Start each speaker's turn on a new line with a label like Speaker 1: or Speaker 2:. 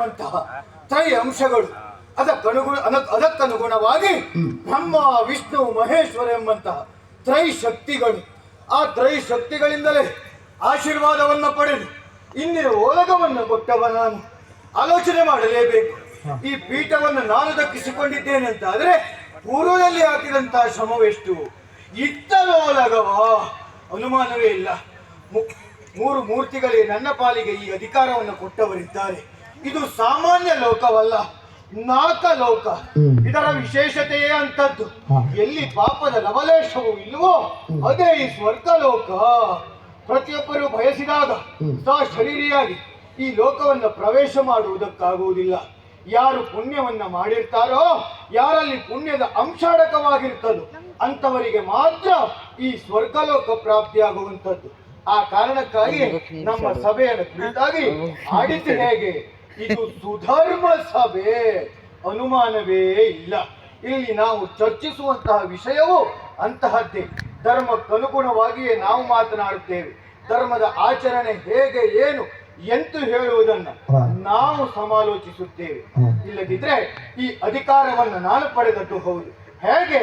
Speaker 1: ಎಂಬಂತಹ ತ್ರೈ ಅಂಶಗಳು ಅದಕ್ಕನುಗುಣವಾಗಿ ಬ್ರಹ್ಮ ವಿಷ್ಣು ಮಹೇಶ್ವರ ಎಂಬಂತಹ ತ್ರೈ ಶಕ್ತಿಗಳು, ಆ ತ್ರೈ ಶಕ್ತಿಗಳಿಂದಲೇ ಆಶೀರ್ವಾದವನ್ನು ಪಡೆದು ಇಂದಿನ ಓಲಗವನ್ನು ಕೊಟ್ಟವ ನಾನು ಆಲೋಚನೆ ಮಾಡಲೇಬೇಕು. ಈ ಪೀಠವನ್ನು ನಾನು ದಕ್ಕಿಸಿಕೊಂಡಿದ್ದೇನೆ ಅಂತ ಆದ್ರೆ ಪೂರ್ವದಲ್ಲಿ ಹಾಕಿದಂತಹ ಶ್ರಮವೆಷ್ಟು, ಇತ್ತಲೋಲಗವ ಅನುಮಾನವೇ ಇಲ್ಲ. ಮೂರು ಮೂರ್ತಿಗಳಿಗೆ ನನ್ನ ಪಾಲಿಗೆ ಈ ಅಧಿಕಾರವನ್ನು ಕೊಟ್ಟವರಿದ್ದಾರೆ. ಇದು ಸಾಮಾನ್ಯ ಲೋಕವಲ್ಲ, ನಾಕ ಲೋಕ. ಇದರ ವಿಶೇಷತೆಯೇ ಅಂತದ್ದು. ಎಲ್ಲಿ ಪಾಪದ ಲವಲೇಶವೂ ಇಲ್ವೋ ಅದೇ ಈ ಸ್ವರ್ಗ ಲೋಕ. ಪ್ರತಿಯೊಬ್ಬರು ಬಯಸಿದಾಗ ಶರೀರಿಯಾಗಿ ಈ ಲೋಕವನ್ನು ಪ್ರವೇಶ ಮಾಡುವುದಕ್ಕಾಗುವುದಿಲ್ಲ. ಯಾರು ಪುಣ್ಯವನ್ನ ಮಾಡಿರ್ತಾರೋ, ಯಾರಲ್ಲಿ ಪುಣ್ಯದ ಅಂಶಾಡಕವಾಗಿರ್ತದೋ ಅಂತವರಿಗೆ ಮಾತ್ರ ಈ ಸ್ವರ್ಗಲೋಕ ಪ್ರಾಪ್ತಿಯಾಗುವಂಥದ್ದು. ಆ ಕಾರಣಕ್ಕಾಗಿ ನಮ್ಮ ಸಭೆಯನ್ನು ಕುರಿತಾಗಿ ಆಡಿತು ಹೇಗೆ, ಇದು ಸುಧರ್ಮ ಸಭೆ, ಅನುಮಾನವೇ ಇಲ್ಲ. ಇಲ್ಲಿ ನಾವು ಚರ್ಚಿಸುವಂತಹ ವಿಷಯವು ಅಂತಹದ್ದೇ. ಧರ್ಮಕ್ಕನುಗುಣವಾಗಿಯೇ ನಾವು ಮಾತನಾಡುತ್ತೇವೆ. ಧರ್ಮದ ಆಚರಣೆ ಹೇಗೆ, ಏನು ಎಂತು ಹೇಳುವುದನ್ನು ನಾವು ಸಮಾಲೋಚಿಸುತ್ತೇವೆ. ಇಲ್ಲದಿದ್ರೆ ಈ ಅಧಿಕಾರವನ್ನು ನಾನು ಪಡೆದದ್ದು ಹೌದು, ಹೇಗೆ